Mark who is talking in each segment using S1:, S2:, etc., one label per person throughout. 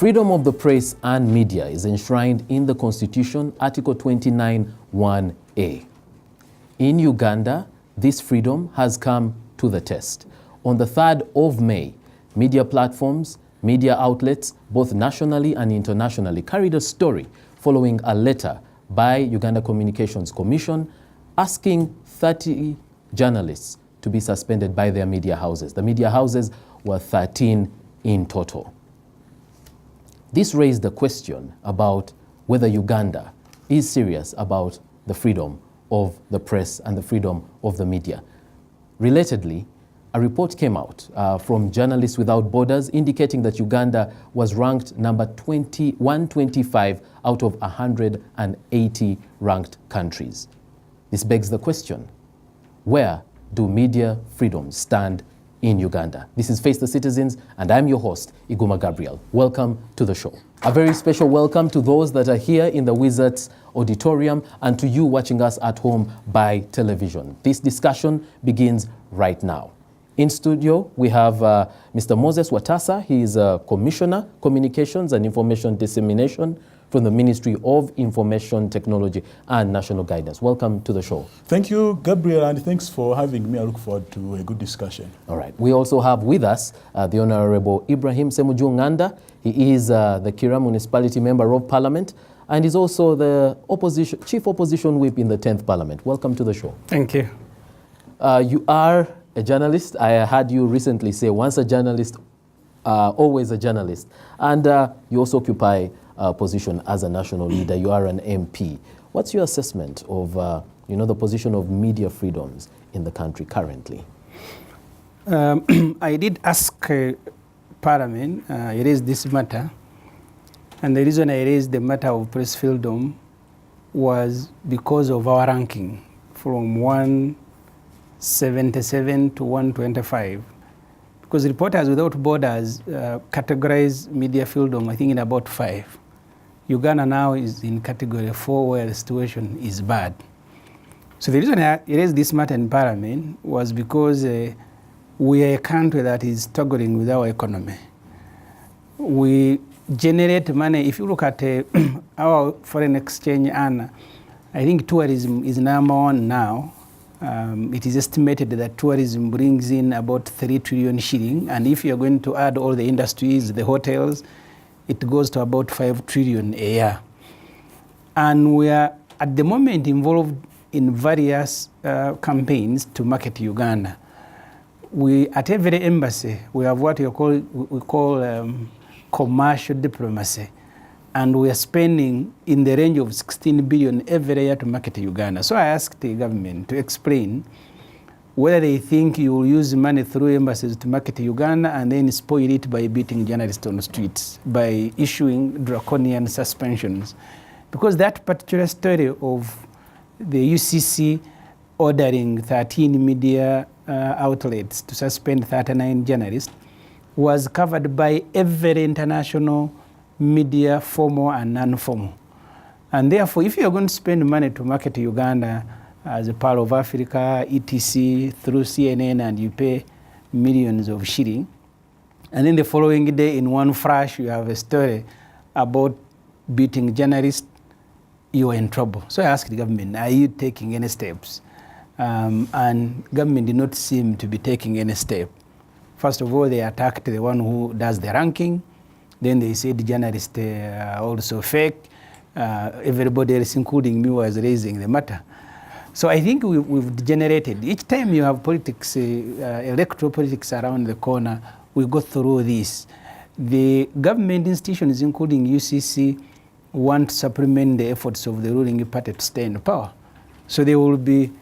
S1: Freedom of the press and media is enshrined in the Constitution, Article 29(1)(a). In Uganda, this freedom has come to the test. On the 3rd of May, media platforms, media outlets, both nationally and internationally, carried a story following a letter by Uganda Communications Commission asking 30 journalists to be suspended by their media houses. The media houses were 13 in total. This raised the question about whether Uganda is serious about the freedom of the press and the freedom of the media. Relatedly, a report came out from Journalists Without Borders indicating that Uganda was ranked number 125 out of 180 ranked countries. This begs the question, where do media freedoms stand in Uganda? This is Face the Citizens, and I'm your host, Iguma Gabriel. Welcome to the show. A very special welcome to those that are here in the Wizards auditorium and to you watching us at home by television. This discussion begins right now. In studio, we have Mr. Moses Watasa. He is a Commissioner, Communications and Information Dissemination from the Ministry of Information Technology and National Guidance. Welcome to the show.
S2: Thank you, Gabriel, and thanks for having me. I look forward to a good discussion. All right.
S1: We also have with us the Honorable Ibrahim Semujunganda. He is the Kira Municipality Member of Parliament and is also the Chief Opposition Whip in the 10th Parliament. Welcome to the show.
S3: Thank you.
S1: You are a journalist. I heard you recently say, once a journalist, always a journalist. And you also occupy a position as a national leader. You are an MP. What's your assessment of the position of media freedoms in the country currently?
S3: I did ask Parliament, I raised this matter. And the reason I raised the matter of press freedom was because of our ranking from 177 to 125. Because Reporters Without Borders categorize media freedom, I think, in about 5. Uganda now is in category 4, where the situation is bad. So the reason I raised this matter in Parliament was because we are a country that is struggling with our economy. We generate money. If you look at our foreign exchange, and I think tourism is number 1 now. It is estimated that tourism brings in about 3 trillion shilling, and if you're going to add all the industries, the hotels, it goes to about 5 trillion a year. And we are at the moment involved in various campaigns to market Uganda. At every embassy, we have what we call commercial diplomacy. And we are spending in the range of 16 billion every year to market Uganda. So I asked the government to explain whether they think you will use money through embassies to market Uganda and then spoil it by beating journalists on the streets, by issuing draconian suspensions. Because that particular story of the UCC ordering 13 media outlets to suspend 39 journalists was covered by every international media, formal and non-formal. And therefore, if you're going to spend money to market Uganda as a part of Africa, etc., through CNN, and you pay millions of shilling, and then the following day in one flash you have a story about beating journalists, you are in trouble. So I asked the government, are you taking any steps? And government did not seem to be taking any step. First of all, they attacked the one who does the ranking. Then they said journalists are also fake. Everybody else, including me, was raising the matter. So I think we've degenerated. Each time you have politics, electoral politics around the corner, we go through this. The government institutions, including UCC, want to supplement the efforts of the ruling party to stay in power. So they will be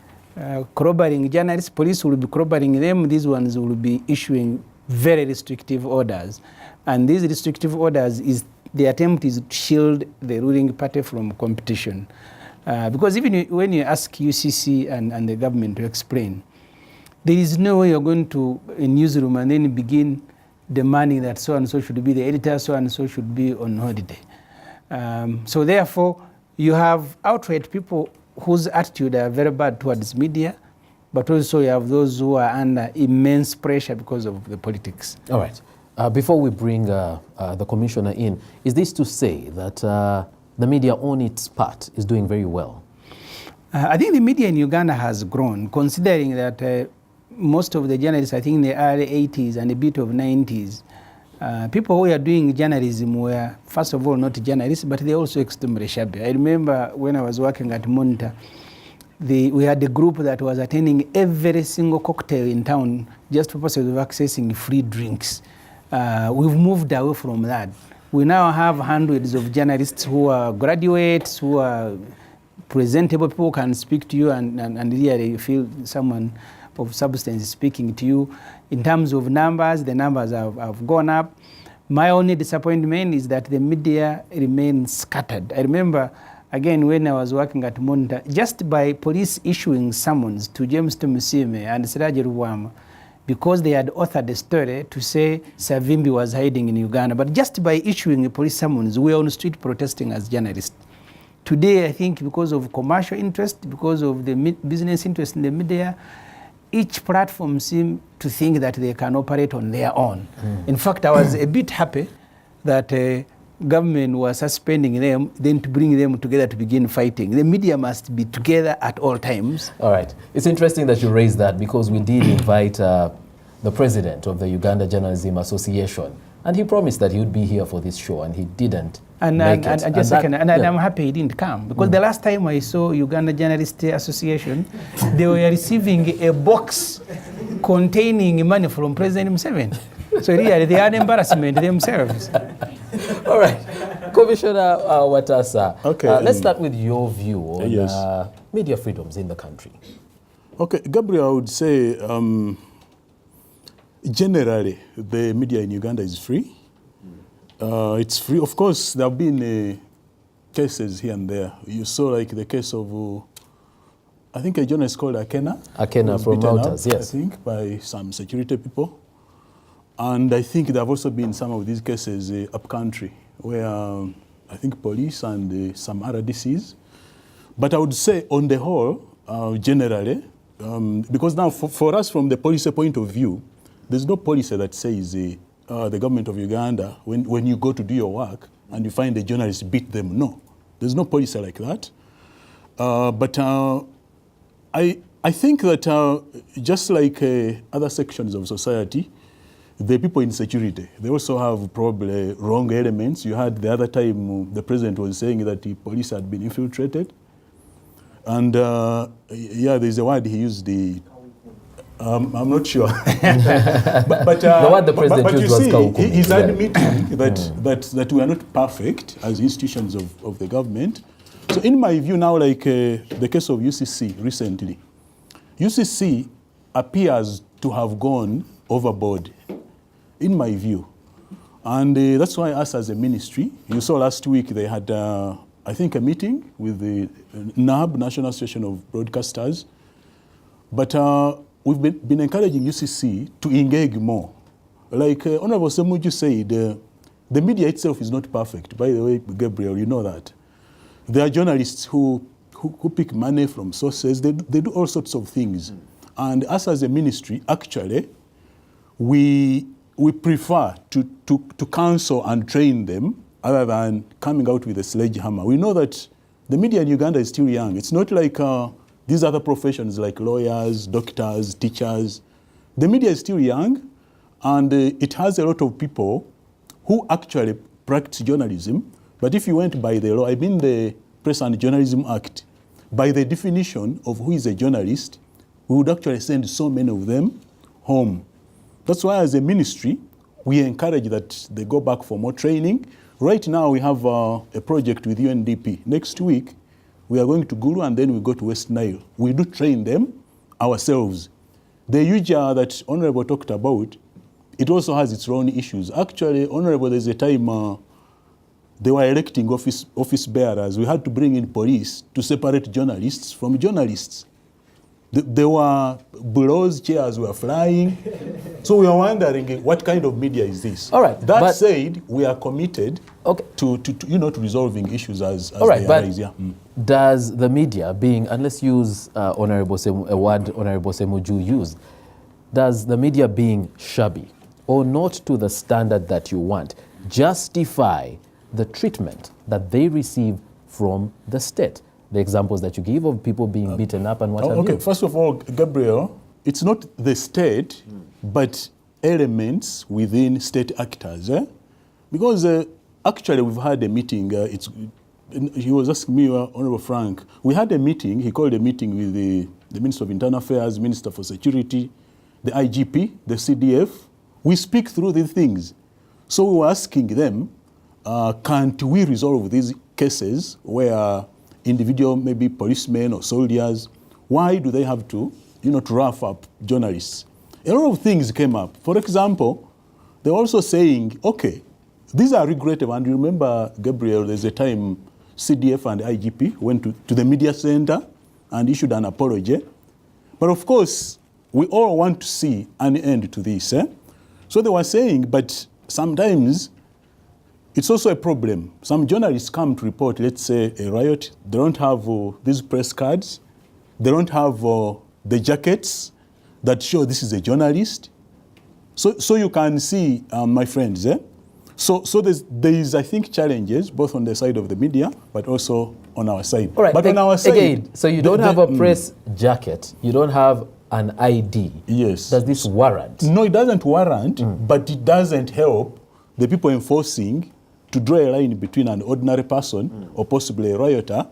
S3: corroborating journalists, police will be corroborating them, these ones will be issuing very restrictive orders. And these restrictive orders, the attempt is to shield the ruling party from competition. Because even when you ask UCC and the government to explain, there is no way you're going to a newsroom and then begin demanding that so-and-so should be the editor, so-and-so should be on holiday. So therefore, you have outright people whose attitude are very bad towards media, but also you have those who are under immense pressure because of the politics.
S1: All right. Before we bring the commissioner in, is this to say that the media on its part is doing very well?
S3: I think the media in Uganda has grown, considering that most of the journalists, I think in the early 80s and a bit of 90s, people who were doing journalism were, first of all, not journalists, but they also extremely shabby. I remember when I was working at Monitor, we had a group that was attending every single cocktail in town just for purposes of accessing free drinks. We've moved away from that. We now have hundreds of journalists who are graduates, who are presentable, people who can speak to you and really feel someone of substance is speaking to you. In terms of numbers, the numbers have gone up. My only disappointment is that the media remains scattered. I remember, again, when I was working at Monitor, just by police issuing summons to James Tumusime and Siraji Ruwama, because they had authored a story to say Savimbi was hiding in Uganda, but just by issuing a police summons, we were on the street protesting as journalists. Today, I think because of commercial interest, because of the business interest in the media, each platform seems to think that they can operate on their own. In fact, I was a bit happy that government was suspending them, then to bring them together to begin fighting. The media must be together at all times.
S1: All right. It's interesting that you raised that, because we did invite the president of the Uganda Journalism Association, and he promised that he would be here for this show, and he didn't make it.
S3: I'm happy he didn't come, because the last time I saw Uganda Journalist Association, they were receiving a box containing money from President Museveni. So really, they had embarrassment themselves.
S1: All right. Commissioner Watasa,
S2: okay,
S1: let's start with your view on media freedoms in the country.
S2: Okay, Gabriel, I would say generally the media in Uganda is free. It's free. Of course, there have been cases here and there. You saw like the case of, I think a journalist called Akena.
S1: Akena from Reuters, yes.
S2: I think by some security people. And I think there have also been some of these cases up country where I think police and some RDCs. But I would say on the whole, generally, because now for us from the policy point of view, there's no policy that says the government of Uganda, when you go to do your work and you find a journalist, beat them. No, there's no policy like that. But I think that just like other sections of society, the people in security, they also have probably wrong elements. You had the other time the president was saying that the police had been infiltrated. And yeah, there's a word he used, I'm not sure. but
S1: the word the president used was
S2: Kaukumi. He's admitting that we are not perfect as institutions of the government. So in my view now, like the case of UCC recently, UCC appears to have gone overboard, in my view. And that's why us as a ministry, you saw last week they had, I think, a meeting with the NAB, National Association of Broadcasters. But we've been encouraging UCC to engage more. Like Honorable Semuju said, the media itself is not perfect. By the way, Gabriel, you know that. There are journalists who pick money from sources. They do all sorts of things. And us as a ministry, actually, we prefer to counsel and train them other than coming out with a sledgehammer. We know that the media in Uganda is still young. It's not like these other professions like lawyers, doctors, teachers. The media is still young, and it has a lot of people who actually practice journalism. But if you went by the law, I mean the Press and Journalism Act, by the definition of who is a journalist, we would actually send so many of them home. That's why as a ministry, we encourage that they go back for more training. Right now we have a project with UNDP. Next week, we are going to Gulu and then we go to West Nile. We do train them ourselves. The UJA that Honorable talked about, it also has its own issues. Actually, Honorable, there's a time they were electing office bearers. We had to bring in police to separate journalists from journalists. There were bureaus, chairs were flying. So we are wondering what kind of media is this?
S1: All right.
S2: That said, we are committed to resolving issues as they arise. Yeah.
S1: Does the media and let's use a word Honorable Semuju used, does the media being shabby or not to the standard that you want, justify the treatment that they receive from the state. The examples that you give of people being beaten up and what have you.
S2: Okay, first of all, Gabriel, it's not the state, but elements within state actors. Because actually we've had a meeting, he was asking me, Honorable Frank, we had a meeting, he called a meeting with the Minister of Internal Affairs, Minister for Security, the IGP, the CDF. We speak through these things. So we were asking them, can't we resolve these cases where individual, maybe policemen or soldiers, why do they have to, to rough up journalists? A lot of things came up. For example, they were also saying, okay, these are regrettable. And remember, Gabriel, there's a time CDF and IGP went to the media center and issued an apology. But of course, we all want to see an end to this. So they were saying, but sometimes it's also a problem. Some journalists come to report, let's say, a riot. They don't have these press cards. They don't have the jackets that show this is a journalist. So you can see, my friends, So there is, I think, challenges both on the side of the media, but also on our side.
S1: All right,
S2: but on our side,
S1: again, so you don't have a press jacket, you don't have an ID.
S2: Yes.
S1: Does this warrant?
S2: No, it doesn't warrant, but it doesn't help the people enforcing to draw a line between an ordinary person or possibly a rioter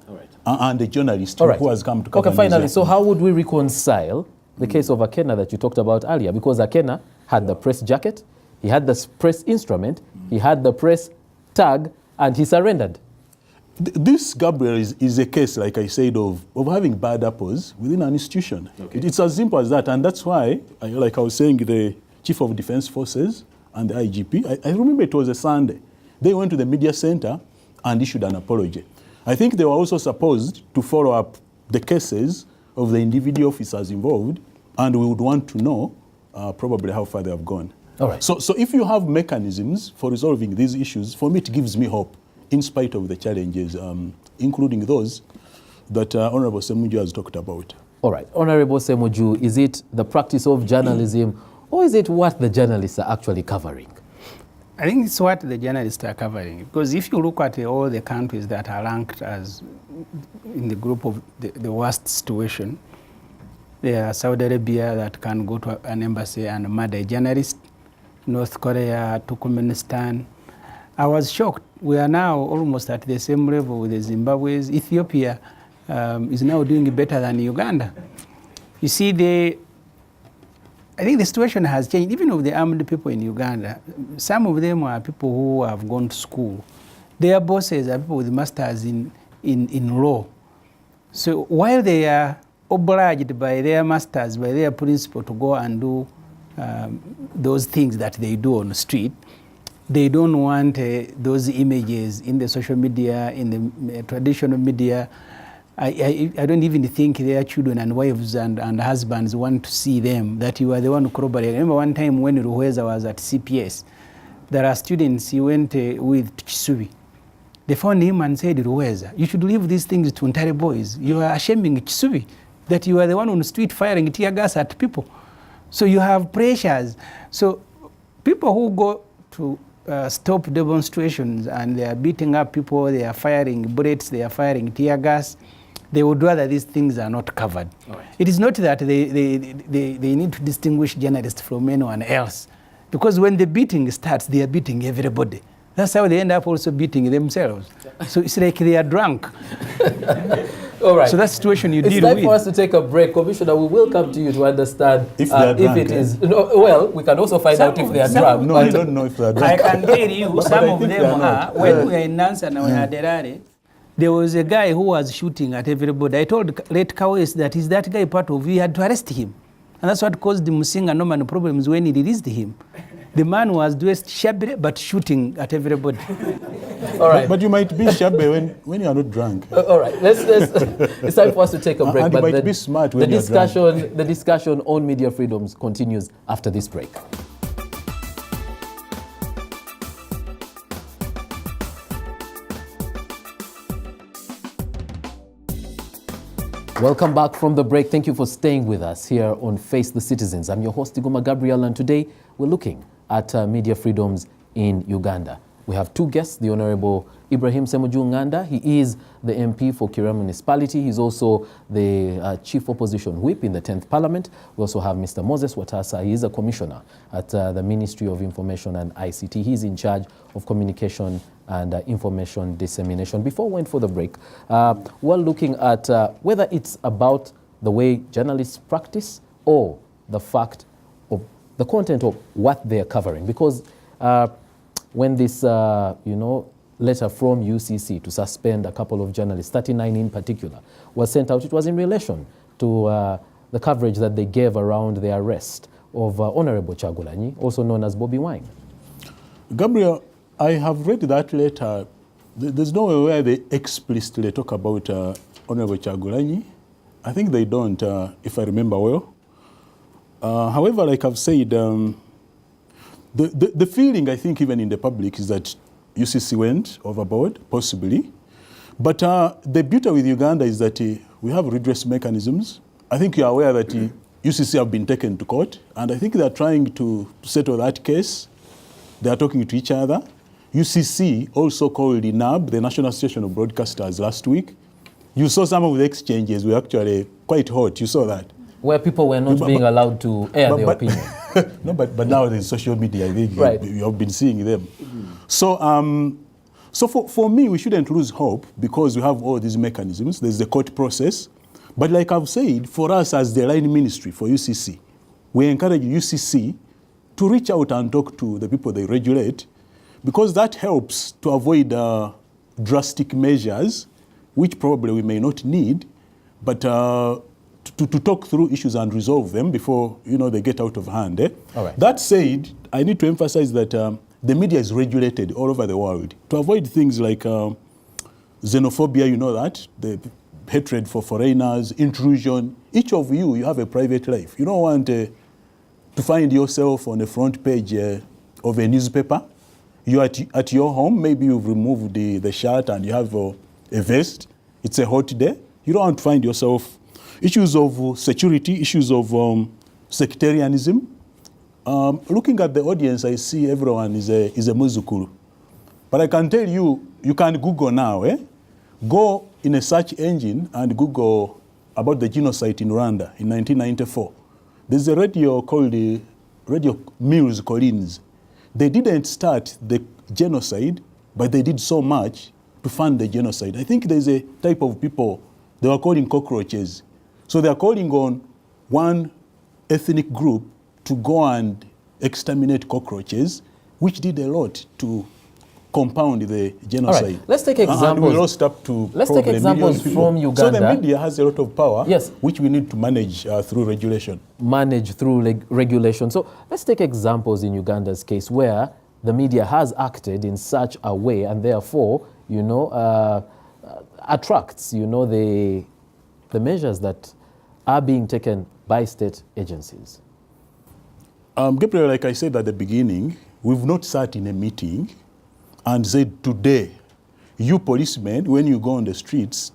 S2: and a journalist who has come to cover.
S1: Okay, finally, so how would we reconcile the case of Akena that you talked about earlier? Because Akena had the press jacket, he had the press instrument, he had the press tag, and he surrendered.
S2: This, Gabriel, is a case, like I said, of having bad apples within an institution. Okay. It's as simple as that. And that's why, like I was saying, the Chief of Defense Forces and the IGP, I remember it was a Sunday. They went to the media center and issued an apology. I think they were also supposed to follow up the cases of the individual officers involved, and we would want to know probably how far they have gone.
S1: All right.
S2: So if you have mechanisms for resolving these issues, for me it gives me hope in spite of the challenges, including those that Honorable Semuju has talked about.
S1: All right. Honorable Semuju, is it the practice of journalism or is it what the journalists are actually covering?
S3: I think it's what the journalists are covering. Because if you look at all the countries that are ranked as in the group of the worst situation, there are Saudi Arabia that can go to an embassy and murder a journalist, North Korea, Turkmenistan. I was shocked. We are now almost at the same level with the Zimbabwe's. Ethiopia is now doing better than Uganda. You see, I think the situation has changed. Even of the armed people in Uganda, some of them are people who have gone to school. Their bosses are people with masters in law. So while they are obliged by their masters, by their principal to go and do those things that they do on the street, they don't want those images in the social media, in the traditional media. I don't even think their children and wives and husbands want to see them, that you are the one who corroborated. I remember one time when Ruhweza was at CPS, there are students he went with to Kisubi. They found him and said, Ruhweza, you should leave these things to Ntare boys. You are shaming Kisubi, that you are the one on the street firing tear gas at people. So you have pressures. So people who go to stop demonstrations and they are beating up people, they are firing bullets, they are firing tear gas, they would rather these things are not covered. Right. It is not that they need to distinguish journalists from anyone else. Because when the beating starts, they are beating everybody. That's how they end up also beating themselves. So it's like they are drunk.
S1: All right.
S3: So that situation you deal with.
S1: It's time for us to take a break. Commissioner, we will come to you to understand
S2: if
S1: it is. No, well, we can also find out if they are drunk.
S2: No, I don't know if they are drunk.
S3: I can tell you, some of them are. When we were in Nansa and we had Derare, there was a guy who was shooting at everybody. I told late Kawes that is that guy part of you, he had to arrest him. And that's what caused the Musinga Norman problems when he released him. The man was dressed shabby but shooting at everybody.
S1: All right.
S2: But you might be shabby when you are not drunk.
S1: All right. Let's it's time for us to take a break.
S2: And
S1: but
S2: you might be smart when you are drunk.
S1: The discussion on media freedoms continues after this break. Welcome back from the break. Thank you for staying with us here on Face the Citizens. I'm your host, Igoma Gabriel, and today we're looking at media freedoms in Uganda. We have two guests, the Honorable Ibrahim Ssemujju Nganda. He is the MP for Kira Municipality. He's also the Chief Opposition Whip in the 10th Parliament. We also have Mr. Moses Watasa. He is a Commissioner at the Ministry of Information and ICT. He's in charge of communication and information dissemination. Before we went for the break, we're looking at whether it's about the way journalists practice or the fact of the content of what they're covering. Because when this, letter from UCC to suspend a couple of journalists, 39 in particular, was sent out, it was in relation to the coverage that they gave around the arrest of Honorable Kyagulanyi, also known as Bobi Wine. Gabriel,
S2: I have read that letter. There's no way where they explicitly talk about Honorable Kyagulanyi. I think they don't, if I remember well. However, like I've said, the feeling, I think, even in the public is that UCC went overboard, possibly. But the beauty with Uganda is that we have redress mechanisms. I think you're aware that UCC have been taken to court, and I think they're trying to settle that case. They are talking to each other. UCC also called the NAB, the National Association of Broadcasters, last week. You saw some of the exchanges were actually quite hot. You saw that.
S1: Where people were not being allowed to air their opinion.
S2: No, but now there's social media. I think
S1: right.
S2: you have been seeing them. Mm-hmm. So for me, we shouldn't lose hope because we have all these mechanisms. There's the court process. But like I've said, for us as the line ministry for UCC, we encourage UCC to reach out and talk to the people they regulate, because that helps to avoid drastic measures, which probably we may not need, but to talk through issues and resolve them before they get out of hand.
S1: All right.
S2: That said, I need to emphasize that the media is regulated all over the world to avoid things like xenophobia, that, the hatred for foreigners, intrusion. Each of you have a private life. You don't want to find yourself on the front page of a newspaper. You're at your home, maybe you've removed the shirt and you have a vest. It's a hot day. You don't want to find yourself issues of security, issues of sectarianism. Looking at the audience, I see everyone is a Muzukuru. But I can tell you, you can Google now. Go in a search engine and Google about the genocide in Rwanda in 1994. There's a radio called the Radio Mills Collins. They didn't start the genocide, but they did so much to fund the genocide. I think there's a type of people they were calling cockroaches. So they are calling on one ethnic group to go and exterminate cockroaches, which did a lot to compound the genocide.
S1: All right. Let's take examples.
S2: And we lost up to
S1: Let's take examples from Uganda.
S2: So the media has a lot of power,
S1: yes,
S2: which we need to manage through regulation.
S1: Manage through regulation. So let's take examples in Uganda's case where the media has acted in such a way and therefore, attracts, the measures that are being taken by state agencies.
S2: Gabriel, like I said at the beginning, we've not sat in a meeting and said, today, you policemen, when you go on the streets,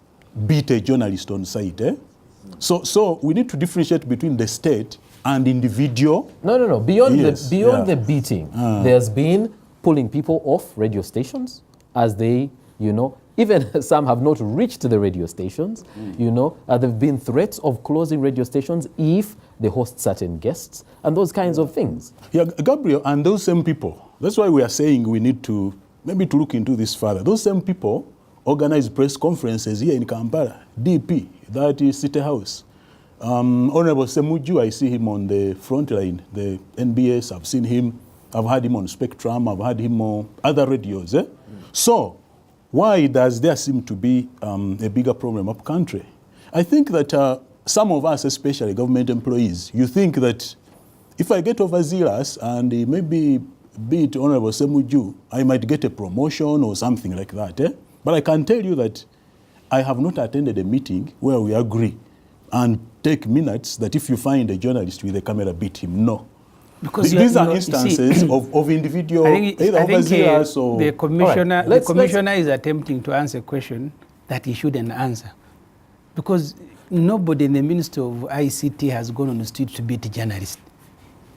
S2: beat a journalist on sight. So we need to differentiate between the state and individual.
S1: No. Beyond the beating, there's been pulling people off radio stations as they, even some have not reached the radio stations. There have been threats of closing radio stations if they host certain guests and those kinds of things.
S2: Yeah, Gabriel, and those same people, that's why we are saying we need to maybe to look into this further. Those same people organize press conferences here in Kampala, DP, that is City House. Honorable Ssemujju, I see him on the front line, the NBS, I've seen him, I've had him on Spectrum, I've had him on other radios. So, why does there seem to be a bigger problem up country? I think that some of us, especially government employees, you think that if I get overzealous and maybe beat Honorable Ssemujju, I might get a promotion or something like that. But I can tell you that I have not attended a meeting where we agree and take minutes that if you find a journalist with a camera, beat him. No. Because these are instances of individual, either overzealous or...
S3: The commissioner is attempting to answer a question that he shouldn't answer. Because nobody in the Ministry of ICT has gone on the street to beat a journalist.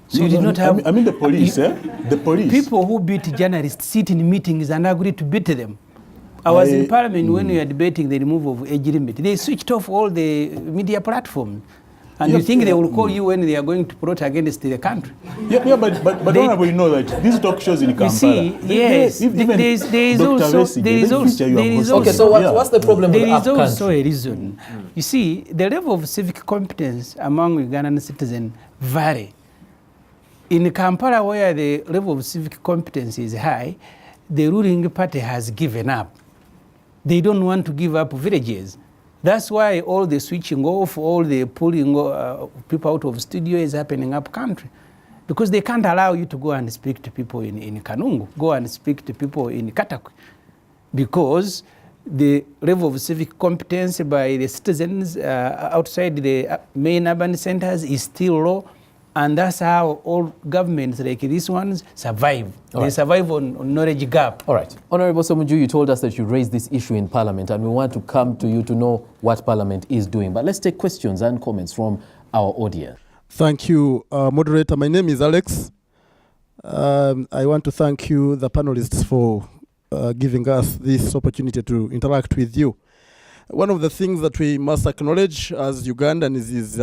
S3: So you did not have...
S2: I mean the police, The police.
S3: People who beat journalists sit in meetings and agree to beat them. I was in Parliament when we were debating the removal of age limit. They switched off all the media platforms. And you think they will call you when they are going to protest against the country?
S2: Yeah, but honorable, you know that these talk shows in Kampala.
S3: You see, yes, there is also...
S1: Okay, so what's the problem with
S3: There is also a reason. You see, the level of civic competence among Ugandan citizens vary. In Kampala, where the level of civic competence is high, the ruling party has given up. They don't want to give up villages. That's why all the switching off, all the pulling people out of studio is happening up country. Because they can't allow you to go and speak to people in Kanungu, go and speak to people in Katakwi. Because the level of civic competence by the citizens outside the main urban centers is still low. And that's how all governments like these ones survive. They survive on knowledge gap.
S1: All right. Honorable Somuju, you told us that you raised this issue in Parliament, and we want to come to you to know what Parliament is doing. But let's take questions and comments from our audience.
S4: Thank you, moderator. My name is Alex. I want to thank you, the panelists, for giving us this opportunity to interact with you. One of the things that we must acknowledge as Ugandans is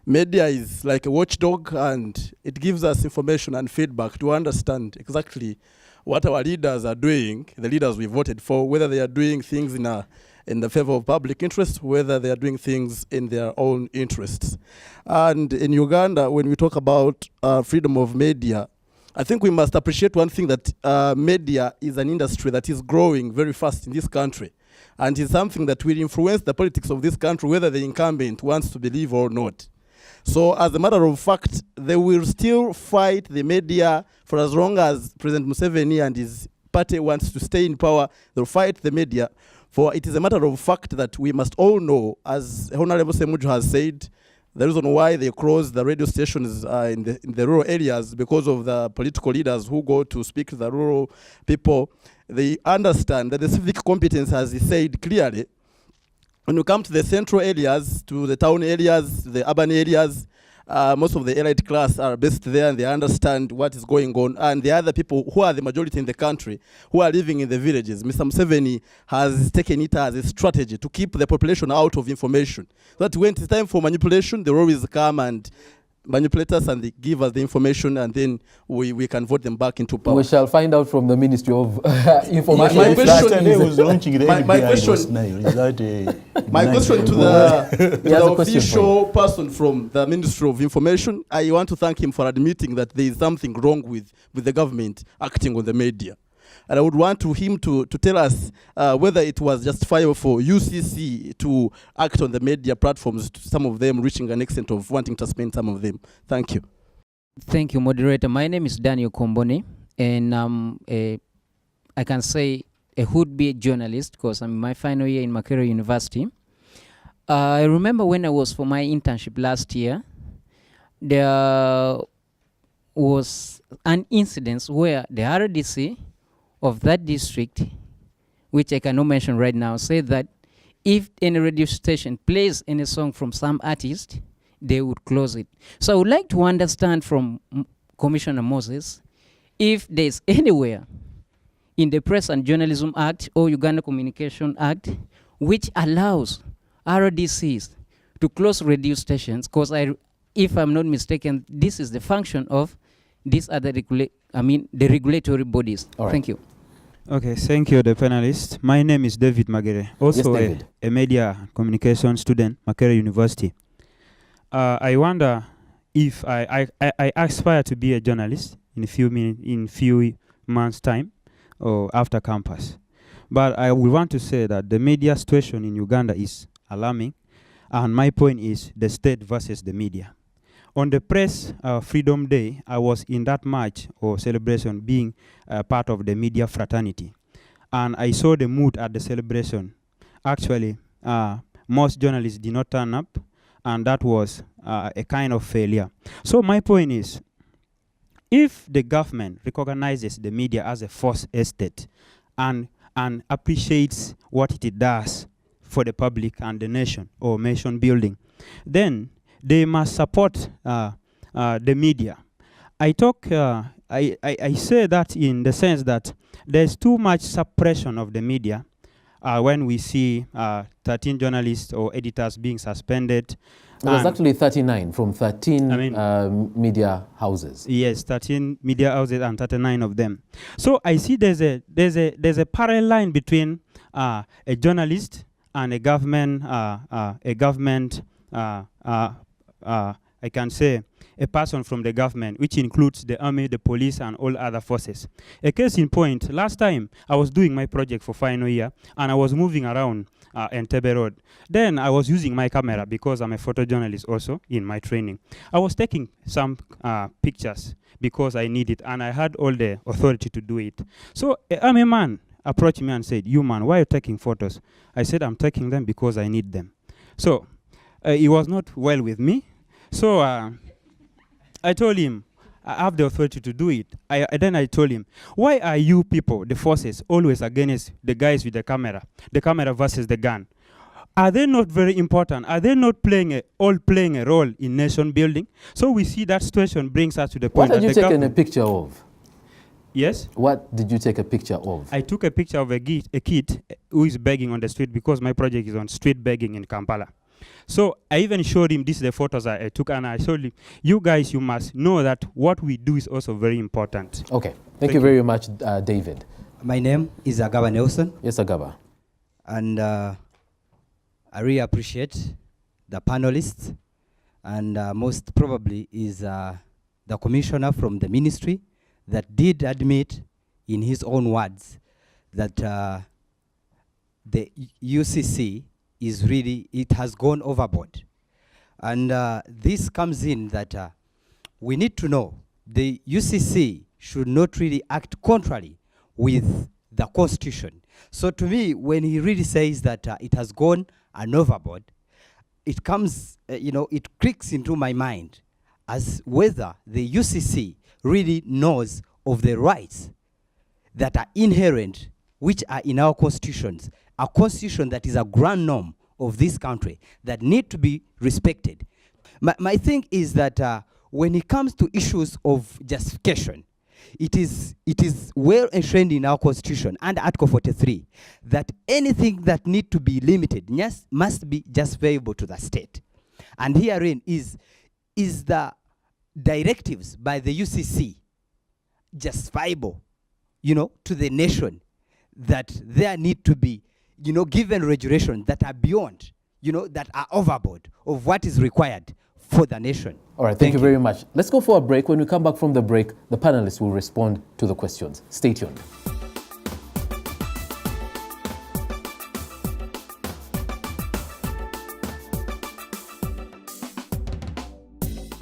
S4: media is like a watchdog, and it gives us information and feedback to understand exactly what our leaders are doing, the leaders we voted for, whether they are doing things in the favor of public interest, whether they are doing things in their own interests. And in Uganda, when we talk about freedom of media, I think we must appreciate one thing, that media is an industry that is growing very fast in this country, and is something that will influence the politics of this country, whether the incumbent wants to believe or not. So as a matter of fact, they will still fight the media for as long as President Museveni and his party wants to stay in power. They'll fight the media. For it is a matter of fact that we must all know, as Honorable Semuju has said, the reason why they close the radio stations in the rural areas, because of the political leaders who go to speak to the rural people. They understand that the civic competence, as he said clearly, when you come to the central areas, to the town areas, the urban areas, most of the elite class are based there, and they understand what is going on. And the other people who are the majority in the country, who are living in the villages, Mr. Museveni has taken it as a strategy to keep the population out of information. So that when it's time for manipulation, they always come and manipulate us, and they give us the information, and then we can vote them back into power.
S1: We shall find out from the Ministry of Information.
S2: My question was launching the
S4: my question to the official person from the Ministry of Information, I want to thank him for admitting that there is something wrong with the government acting on the media. And I would want him to tell us whether it was justifiable for UCC to act on the media platforms, some of them reaching an extent of wanting to spend some of them. Thank you.
S5: Thank you, moderator. My name is Daniel Komboni, and I can say a would-be journalist because I'm in my final year in Makerere University. I remember when I was for my internship last year, there was an incident where the RDC of that district, which I cannot mention right now, said that if any radio station plays any song from some artist, they would close it. So I would like to understand from Commissioner Moses if there's anywhere in the Press and Journalism Act or Uganda Communication Act which allows RDCs to close radio stations, because if I'm not mistaken, this is the function of these other the regulatory bodies. Right. Thank you.
S6: Okay, thank you, the panelists. My name is David Magere, also a media communication student, Makerere University. I wonder if I aspire to be a journalist in few months' time or after campus. But I would want to say that the media situation in Uganda is alarming, and my point is the state versus the media. On the Press Freedom Day, I was in that march or celebration being part of the media fraternity. And I saw the mood at the celebration. Actually, most journalists did not turn up, and that was a kind of failure. So my point is, if the government recognizes the media as a first estate and appreciates what it does for the public and the nation or nation building, then they must support the media. I talk. I say that in the sense that there's too much suppression of the media when we see 13 journalists or editors being suspended.
S1: There's actually 39 from 13 media houses.
S6: Yes, 13 media houses and 39 of them. So I see there's a parallel line between a journalist and a government. I can say a person from the government, which includes the army, the police, and all other forces. A case in point, last time I was doing my project for final year, and I was moving around Entebbe Road. Then I was using my camera because I'm a photojournalist also in my training. I was taking some pictures because I need it, and I had all the authority to do it. So an army man approached me and said, "You man, why are you taking photos?" I said, "I'm taking them because I need them." So he was not well with me. So I told him, I have the authority to do it. Then I told him, why are you people, the forces, always against the guys with the camera versus the gun? Are they not very important? Are they not all playing a role in nation building? So we see that situation brings us to the point.
S1: What had you taken a picture of?
S6: Yes?
S1: What did you take a picture of?
S6: I took a picture of a kid who is begging on the street because my project is on street begging in Kampala. So I even showed him, these are the photos I took, and I showed him, you guys, you must know that what we do is also very important.
S1: Okay. Thank you very much, David.
S7: My name is Agaba Nelson.
S1: Yes, Agaba.
S7: And I really appreciate the panelists, and most probably is the commissioner from the ministry that did admit in his own words that the UCC is really, it has gone overboard. And this comes in that we need to know the UCC should not really act contrary with the Constitution. So to me, when he really says that it has gone and overboard, it comes, it clicks into my mind as whether the UCC really knows of the rights that are inherent, which are in our constitutions, a constitution that is a grand norm of this country that need to be respected. My thing is that when it comes to issues of justification, it is well enshrined in our constitution under Article 43 that anything that need to be limited must be justifiable to the state. And herein is the directives by the UCC justifiable, to the nation, that there need to be, given regulations that are beyond, that are overboard of what is required for the nation.
S1: All right, thank you very much. Let's go for a break. When we come back from the break, the panelists will respond to the questions. Stay tuned.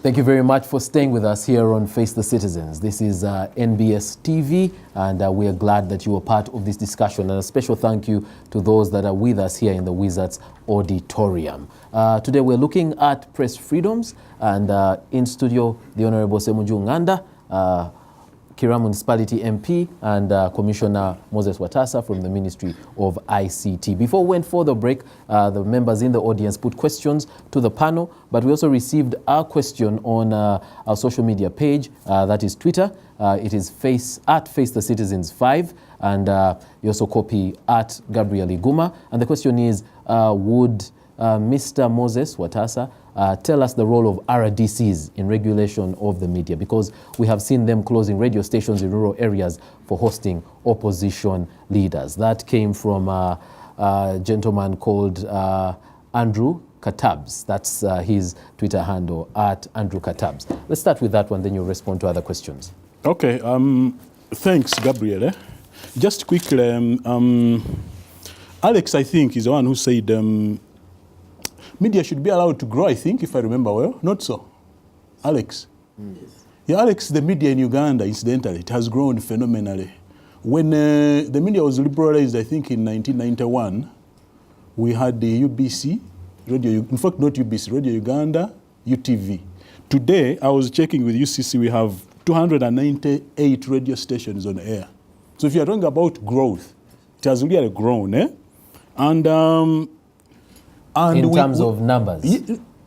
S1: Thank you very much for staying with us here on Face the Citizens. This is NBS TV, and we are glad that you were part of this discussion. And a special thank you to those that are with us here in the Wizards Auditorium. Today we're looking at press freedoms, and in studio, the Honorable Semuju Uganda, Kira Municipality MP, and Commissioner Moses Watasa from the Ministry of ICT. Before we went for the break, the members in the audience put questions to the panel, but we also received our question on our social media page, that is Twitter. It is at Face the Citizens 5, and you also copy at Gabriel Iguma. And the question is, would Mr. Moses Watasa tell us the role of RDCs in regulation of the media, because we have seen them closing radio stations in rural areas for hosting opposition leaders. That came from a gentleman called Andrew Katabs. That's his Twitter handle, at Andrew Katabs. Let's start with that one, then you'll respond to other questions.
S2: Okay, thanks, Gabriele. Just quickly, Alex, I think, is the one who said media should be allowed to grow, I think, if I remember well. Not so? Alex? Yes. Yeah, Alex, the media in Uganda, incidentally, it has grown phenomenally. When the media was liberalized, I think in 1991, we had the UBC, in fact, not UBC, Radio Uganda, UTV. Today, I was checking with UCC, we have 298 radio stations on air. So if you're talking about growth, it has really grown, eh? And
S1: in terms of numbers?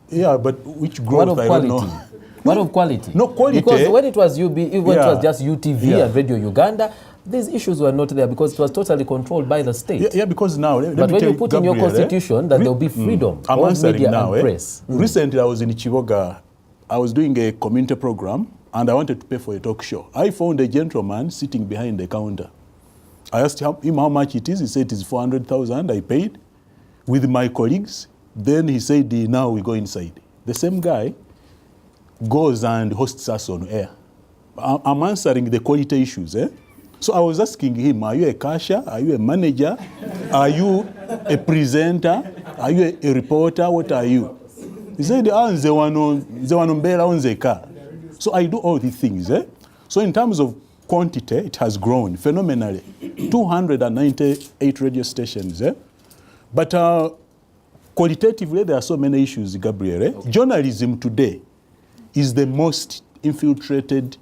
S2: Yeah, but which growth,
S1: what of
S2: I
S1: quality?
S2: don't know.
S1: What of quality?
S2: No, quality.
S1: Because when it was it was just UTV and Radio Uganda, these issues were not there because it was totally controlled by the state.
S2: Yeah, because now,
S1: but when you put in your constitution that there will be freedom of media and press.
S2: Recently, I was in Chiboga. I was doing a community program, and I wanted to pay for a talk show. I found a gentleman sitting behind the counter. I asked him how much it is. He said it is 400,000. I paid with my colleagues. Then he said, now we go inside. The same guy goes and hosts us on air. I'm answering the quality issues. So I was asking him, are you a cashier? Are you a manager? Are you a presenter? Are you a reporter? What are you? He said, so I do all these things. So in terms of quantity, it has grown phenomenally. 298 radio stations. But qualitatively, there are so many issues, Gabriel. Journalism today is the most infiltrated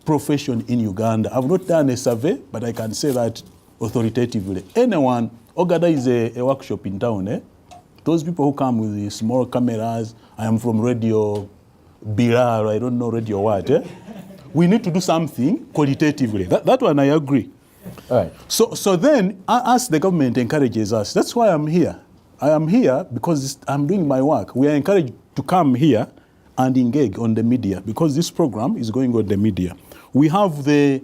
S2: profession in Uganda. I've not done a survey, but I can say that authoritatively. Anyone organize a workshop in town, those people who come with the small cameras, I am from Radio Bilal, I don't know radio what, we need to do something qualitatively. That one I agree.
S1: All right.
S2: So then, as the government encourages us, that's why I'm here. I am here because I'm doing my work. We are encouraged to come here and engage on the media because this program is going on the media. We have I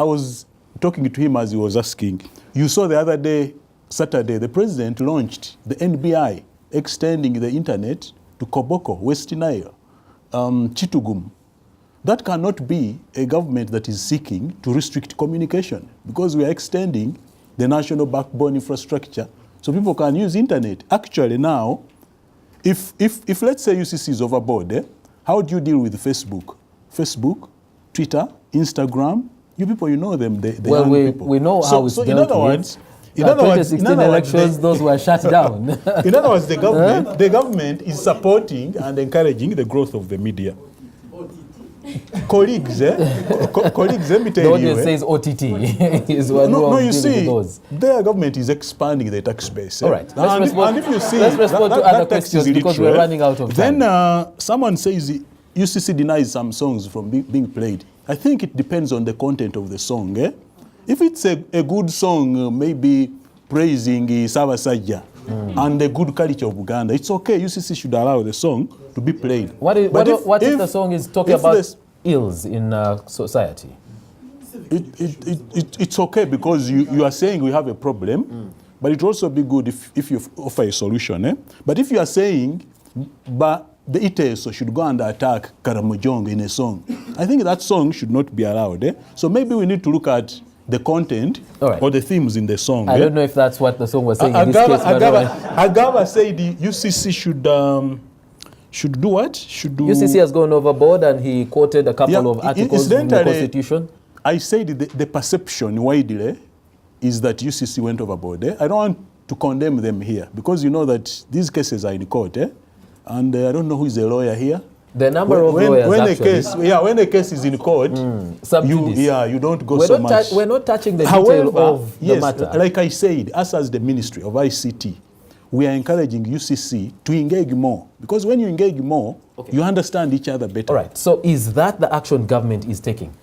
S2: was talking to him as he was asking. You saw the other day, Saturday, the president launched the NBI, extending the internet to Koboko, West Nile, Chitugum. That cannot be a government that is seeking to restrict communication because we are extending the national backbone infrastructure so people can use internet. Actually now, if let's say UCC is overboard, how do you deal with Facebook? Facebook, Twitter, Instagram, you people, you know them, the young people.
S1: We know how it's dealt with. In other words, 2016 elections, those were shut down.
S2: In other words, the government is supporting and encouraging the growth of the media. Colleagues, colleagues, let me tell you.
S1: The audience says OTT is what
S2: no, you see, their government is expanding the tax base.
S1: All right.
S2: And if you see,
S1: let's respond to other questions because we're running out of time.
S2: Then someone says UCC denies some songs from being played. I think it depends on the content of the song. If it's a good song, maybe praising Savasajja and the good culture of Uganda, it's okay. UCC should allow the song to be played.
S1: What if the song is talking about ills in society?
S2: It's okay because you are saying we have a problem, but it will also be good if you offer a solution. But if you are saying, but the Iteso should go and attack Karamojong in a song, I think that song should not be allowed. So maybe we need to look at the content or the themes in the song.
S1: I don't know if that's what the song was saying in this case.
S2: Agava said the UCC should do what?
S1: UCC has gone overboard and he quoted a couple of articles from the Constitution.
S2: I said the perception widely is that UCC went overboard. I don't want to condemn them here because you know that these cases are in court. And I don't know who is a lawyer here.
S1: The number of lawyers
S2: when a case is in court, you don't go so much.
S1: We're not touching the detail of the matter.
S2: Like I said, us as the Ministry of ICT, we are encouraging UCC to engage more. Because when you engage more, you understand each other better.
S1: All right. So is that the action government is taking?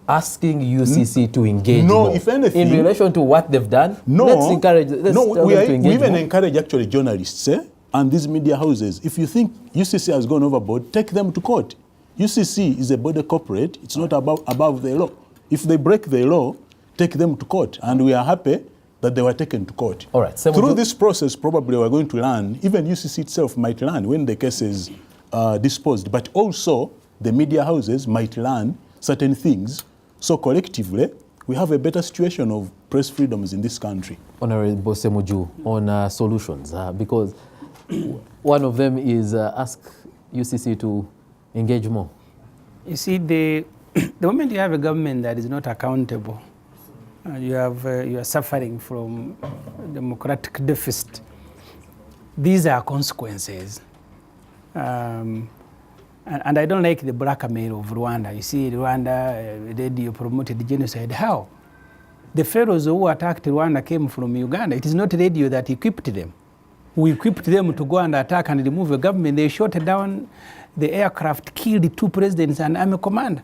S1: Asking UCC to engage more?
S2: If anything,
S1: in relation to what they've done, let's encourage them to engage
S2: we even
S1: more.
S2: encourage actually journalists, and these media houses. If you think UCC has gone overboard, take them to court. UCC is a body corporate. It's not above the law. If they break the law, take them to court. And we are happy that they were taken to court.
S1: All right.
S2: Through this process, probably we're going to learn, even UCC itself might learn when the case is disposed. But also, the media houses might learn certain things. So collectively, we have a better situation of press freedoms in this country.
S1: Honorable Semuju, on solutions, because one of them is ask UCC to engage more.
S3: You see, the moment you have a government that is not accountable, you are suffering from democratic deficit. These are consequences. And I don't like the blackmail of Rwanda. You see, Rwanda, radio promoted genocide. How? The pharaohs who attacked Rwanda came from Uganda. It is not radio that equipped them. We equipped them to go and attack and remove the government. They shot down the aircraft, killed 2 presidents and army commander.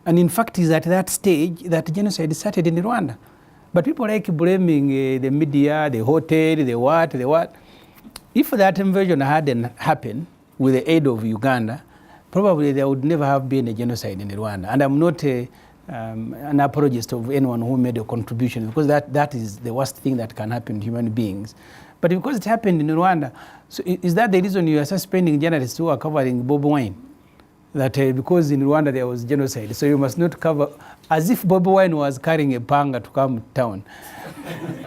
S3: And in fact, it's at that stage that genocide started in Rwanda. But people like blaming the media, the hotel, the what. If that invasion hadn't happened with the aid of Uganda, probably there would never have been a genocide in Rwanda. And I'm not an apologist of anyone who made a contribution, because that is the worst thing that can happen to human beings. But because it happened in Rwanda, so is that the reason you are suspending journalists who are covering Bobi Wine? That because in Rwanda there was genocide, so you must not cover, as if Bobi Wine was carrying a panga to come to town.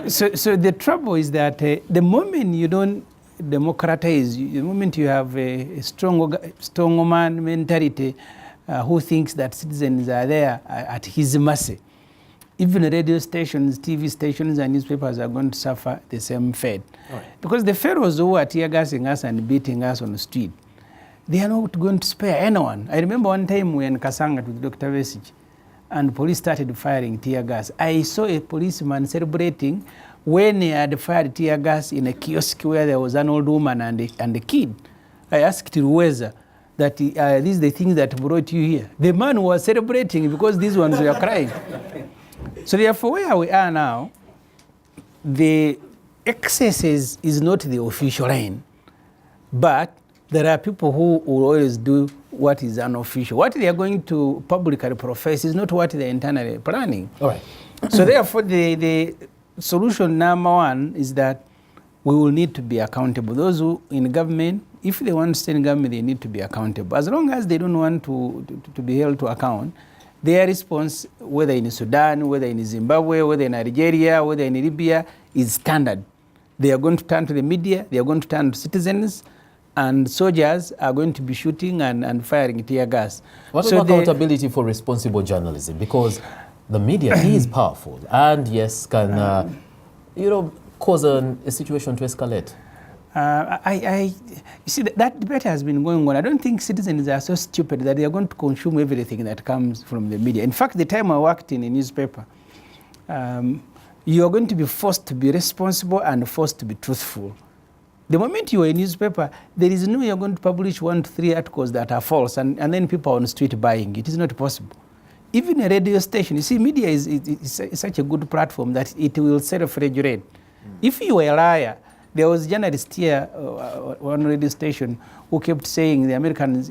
S3: so the trouble is that the moment you don't democratize, the moment you have a strong man mentality who thinks that citizens are there at his mercy, even radio stations, TV stations, and newspapers are going to suffer the same fate. Right. Because the pharaohs who are tear gassing us and beating us on the street, they are not going to spare anyone. I remember one time we were in Kasanga with Dr. Vesich, and police started firing tear gas. I saw a policeman celebrating when he had fired tear gas in a kiosk where there was an old woman and a kid. I asked Ruweza that these are the things that brought you here. The man was celebrating because these ones were crying. So therefore, where we are now, the excesses is not the official line, but there are people who will always do what is unofficial. What they are going to publicly profess is not what they are internally planning. All right. So therefore, the solution number one is that we will need to be accountable. Those who in government, if they want to stay in government, they need to be accountable. As long as they don't want to be held to account, their response, whether in Sudan, whether in Zimbabwe, whether in Nigeria, whether in Libya, is standard. They are going to turn to the media, they are going to turn to citizens, and soldiers are going to be shooting and firing tear gas.
S1: What about accountability for responsible journalism? Because the media is powerful and yes, can cause a situation to escalate. You see, that debate has been going on. I don't think citizens are so stupid that they are going to consume everything that comes from the media. In fact, the time I worked in a newspaper, you are going to be forced to be responsible and forced to be truthful. The moment you are a newspaper, there is no way you're going to publish 1 to 3 articles that are false and then people are on the street buying. It is not possible. Even a radio station, you see, media is such a good platform that it will self-regulate. If you are a liar, there was a journalist here on radio station who kept saying the Americans,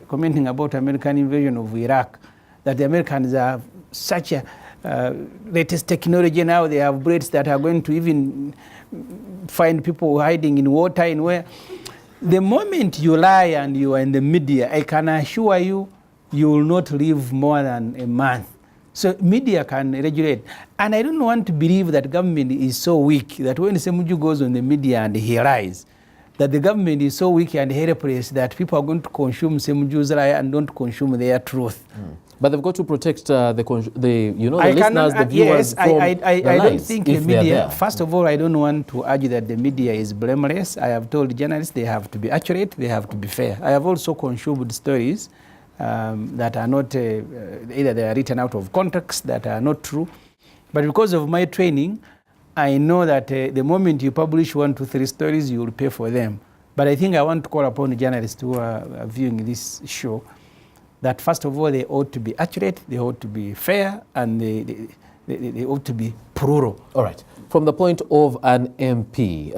S1: commenting about American invasion of Iraq, that the Americans have such a latest technology now. They have blades that are going to even find people hiding in water in where. The moment you lie and you are in the media, I can assure you, you will not live more than a month. So media can regulate. And I don't want to believe that government is so weak that when Semuju goes on the media and he lies, that the government is so weak and helpless that people are going to consume Semuju's lie and don't consume their truth. But they've got to protect the listeners, the viewers from the lies.
S3: I don't think the media, first of all, I don't want to argue that the media is blameless. I have told journalists they have to be accurate, they have to be fair. I have also consumed stories that are not, either they are written out of context, that are not true. But because of my training, I know that the moment you publish 1, 2, 3 stories, you will pay for them. But I think I want to call upon the journalists who are viewing this show that first of all, they ought to be accurate, they ought to be fair, and they ought to be plural.
S1: All right. From the point of an MP,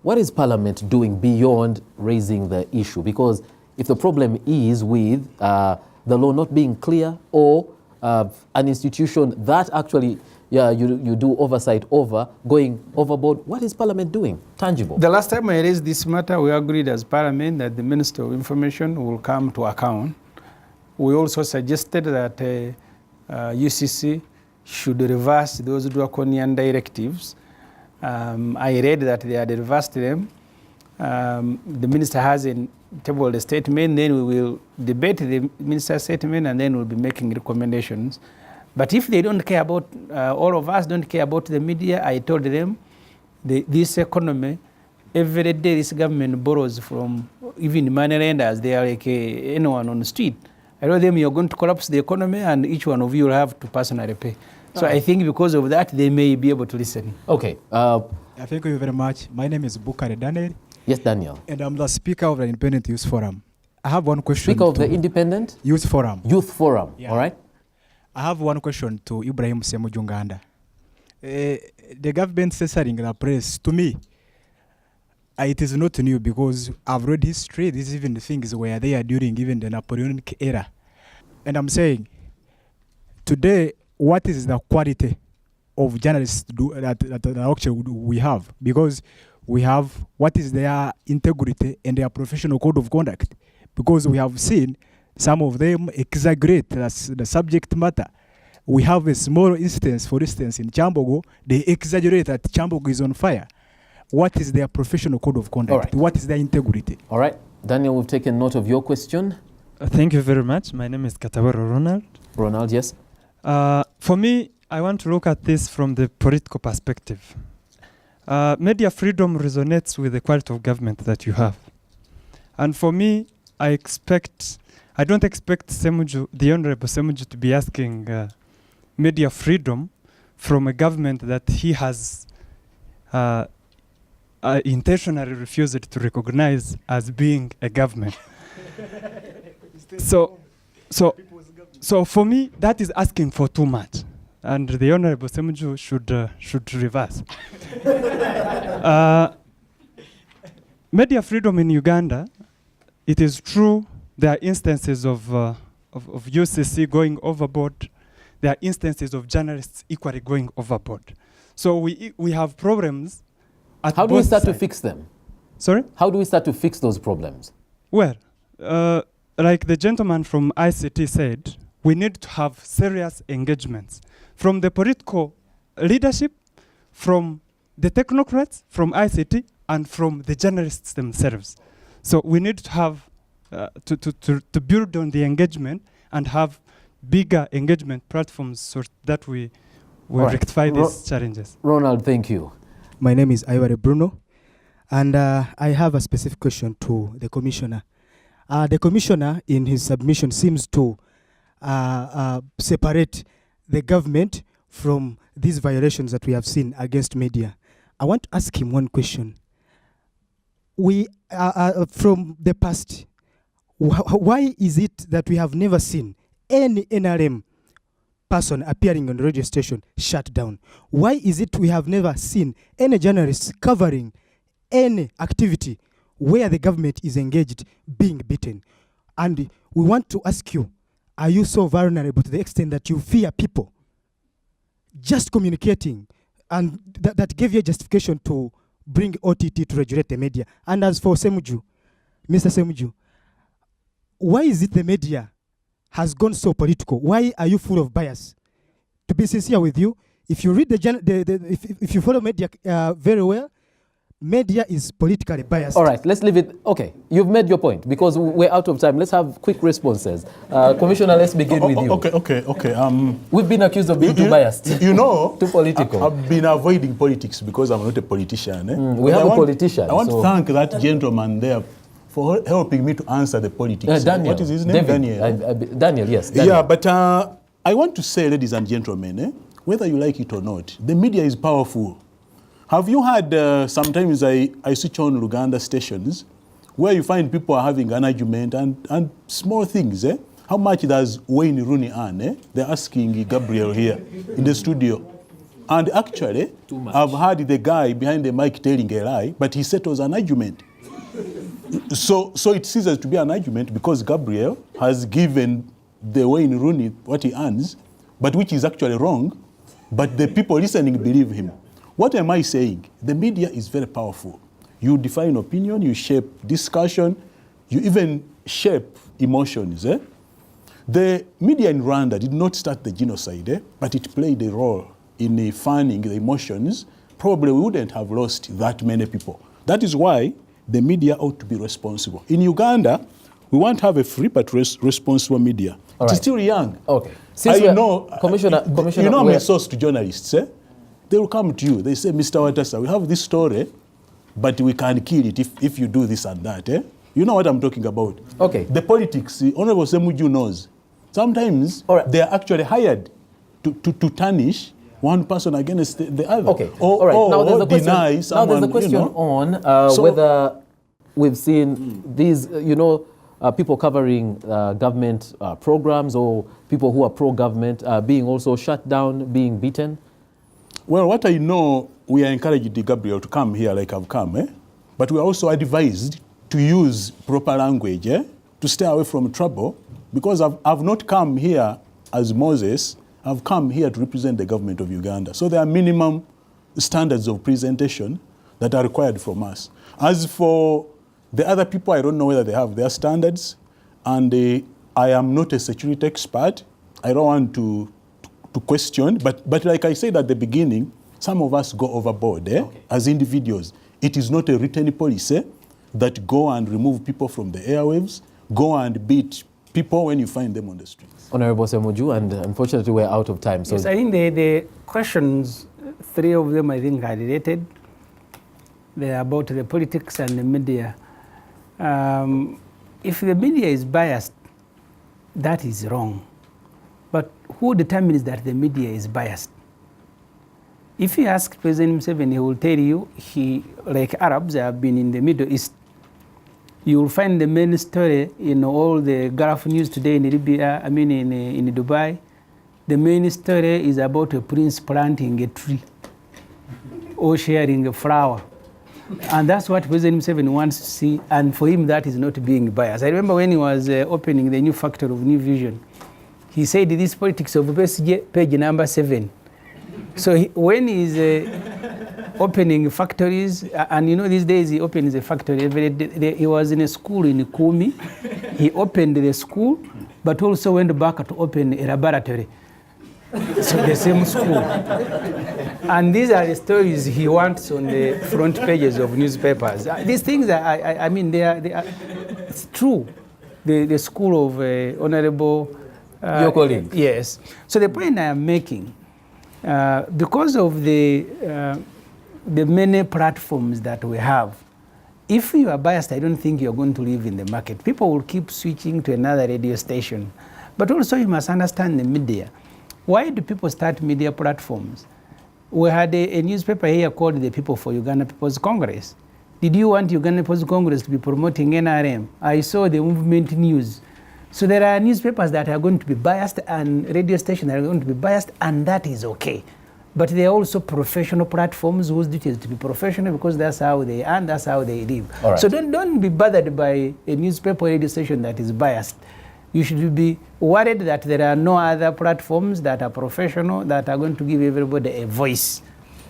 S1: what is Parliament doing beyond raising the issue? Because if the problem is with the law not being clear or an institution that actually you do oversight over going overboard, what is Parliament doing tangible?
S3: The last time I raised this matter, we agreed as Parliament that the Minister of Information will come to account. We also suggested that UCC should reverse those draconian directives. I read that they had reversed them. The minister hasn't tabled a statement, then we will debate the minister's statement and then we'll be making recommendations. But if they don't care about, all of us don't care about the media, I told them, this economy, every day this government borrows from even money lenders. They are like anyone on the street. I told them you're going to collapse the economy and each one of you will have to personally pay. So I think because of that, they may be able to listen.
S1: Okay.
S8: Thank you very much. My name is Bukari Daniel.
S1: Yes, Daniel.
S8: And I'm the Speaker of the Independent Youth Forum. I have one question.
S1: Speaker of the Independent
S8: Youth Forum.
S1: Youth Forum.
S8: Yeah.
S1: All right.
S8: I have one question to Ibrahim Semu Uganda. The government censoring the press, to me, it is not new because I've read history. These even the things where they are during even the Napoleonic era. And I'm saying, today, what is the quality of journalists that actually we have? Because we have what is their integrity and their professional code of conduct. Because we have seen some of them exaggerate the subject matter. We have a small instance, for instance, in Chambogo, they exaggerate that Chambogo is on fire. What is their professional code of conduct?
S1: Right.
S8: What is their integrity?
S1: All right. Daniel, we've taken note of your question.
S9: Thank you very much. My name is Katabaro Ronald.
S1: Ronald, yes.
S9: For me, I want to look at this from the political perspective. Media freedom resonates with the quality of government that you have. And for me, I don't expect Semuju, the Honorable Semuju, to be asking media freedom from a government that he has intentionally refused to recognize as being a government. So for me, that is asking for too much, and the Honorable Semuju should reverse. Media freedom in Uganda, it is true there are instances of UCC going overboard. There are instances of journalists equally going overboard. So we have problems at
S1: How do we
S9: both
S1: start to
S9: sides.
S1: fix them?
S9: Sorry?
S1: How do we start to fix those problems?
S9: Well, like the gentleman from ICT said, we need to have serious engagements from the political leadership, from the technocrats, from ICT, and from the journalists themselves. So we need to have to build on the engagement and have bigger engagement platforms so that we will rectify these challenges.
S1: Ronald, thank you.
S10: My name is Iware Bruno, and I have a specific question to the Commissioner. The Commissioner, in his submission, seems to separate the government from these violations that we have seen against media. I want to ask him one question. We, from the past, why is it that we have never seen any NRM person appearing on the radio station shut down? Why is it we have never seen any journalists covering any activity where the government is engaged being beaten? And we want to ask you, are you so vulnerable to the extent that you fear people just communicating, and that gave you a justification to bring OTT to regulate the media? And as for Semuju, Mr. Semuju, why is it the media has gone so political? Why are you full of bias? To be sincere with you, if you read if you follow media very well, media is politically biased.
S1: All right, let's leave it. Okay, you've made your point because we're out of time. Let's have quick responses. Commissioner, let's begin with you.
S2: Okay.
S1: We've been accused of being too biased.
S2: You know,
S1: too political.
S2: I've been avoiding politics because I'm not a politician.
S1: We have a politician.
S2: I want to thank that gentleman there for helping me to answer the politics.
S1: Daniel.
S2: What is his name?
S1: David. Daniel, yes. Daniel.
S2: Yeah, but I want to say, ladies and gentlemen, whether you like it or not, the media is powerful. Have you had, sometimes I switch on Uganda stations where you find people are having an argument and small things. How much does Wayne Rooney earn? They're asking Gabriel here in the studio. And actually, I've heard the guy behind the mic telling a lie, but he settles an argument. So it ceases to be an argument because Gabriel has given the Wayne Rooney what he earns, but which is actually wrong, but the people listening believe him. What am I saying? The media is very powerful. You define opinion, you shape discussion, you even shape emotions. The media in Rwanda did not start the genocide, but it played a role in fanning the emotions. Probably we wouldn't have lost that many people. That is why the media ought to be responsible. In Uganda, we want to have a free but responsible media. It's still young.
S1: Okay.
S2: Commissioner, you know I'm a source to journalists. They will come to you. They say, Mr. Watasa, we have this story, but we can kill it if you do this and that. You know what I'm talking about.
S1: Okay.
S2: The politics, Honorable Semuju knows. Sometimes they are actually hired to tarnish one person against the other.
S1: Okay. All right. Now there's a question.
S2: Deny someone,
S1: now there's a question on whether we've seen these, people covering government programs or people who are pro-government being also shut down, being beaten.
S2: Well, what I know, we are encouraged Gabriel to come here like I've come, but we are also advised to use proper language, to stay away from trouble, because I've not come here as Moses. I've come here to represent the government of Uganda. So there are minimum standards of presentation that are required from us. As for the other people, I don't know whether they have their standards, and I am not a security expert. I don't want to question, but like I said at the beginning, some of us go overboard as individuals. It is not a written policy that go and remove people from the airwaves, go and beat people when you find them on the streets.
S1: Honorable Semuju, and unfortunately we're out of time. So
S3: yes, I think the questions, 3 of them I think are related. They are about the politics and the media. If the media is biased, that is wrong. But who determines that the media is biased? If you ask President Museveni, he will tell you, like Arabs have been in the Middle East. You will find the main story in all the Gulf news today in Libya, in Dubai. The main story is about a prince planting a tree or sharing a flower. And that's what President Museveni wants to see, and for him that is not being biased. I remember when he was opening the new factory of New Vision, he said this politics of page number 7. So when he's opening factories, and these days he opens a factory every day. He was in a school in Kumi. He opened the school, but also went back to open a laboratory. So the same school. And these are the stories he wants on the front pages of newspapers. These things, they are it's true. The school of Honorable...
S1: your colleague.
S3: Yes. So the point I am making, because of the many platforms that we have, if you are biased, I don't think you're going to live in the market. People will keep switching to another radio station. But also you must understand the media. Why do people start media platforms? We had a newspaper here called the People for Uganda People's Congress. Did you want Uganda People's Congress to be promoting NRM? I saw the movement news. So there are newspapers that are going to be biased and radio stations that are going to be biased, and that is okay. But there are also professional platforms whose duty is to be professional, because that's how they earn, that's how they live.
S1: Right.
S3: So don't be bothered by a newspaper or radio station that is biased. You should be worried that there are no other platforms that are professional, that are going to give everybody a voice.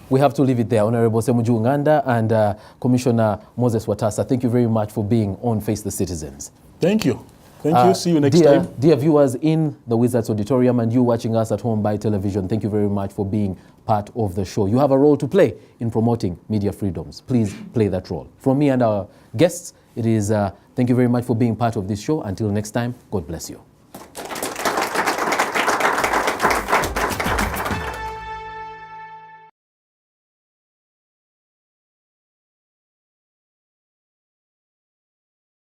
S1: We have to leave it there. Honorable Semuju Uganda and Commissioner Moses Watasa, thank you very much for being on Face the Citizens.
S2: Thank you. Thank you. See you next time.
S1: Dear viewers in the Wizards Auditorium and you watching us at home by television, thank you very much for being part of the show. You have a role to play in promoting media freedoms. Please play that role. From me and our guests, it is thank you very much for being part of this show. Until next time, God bless you.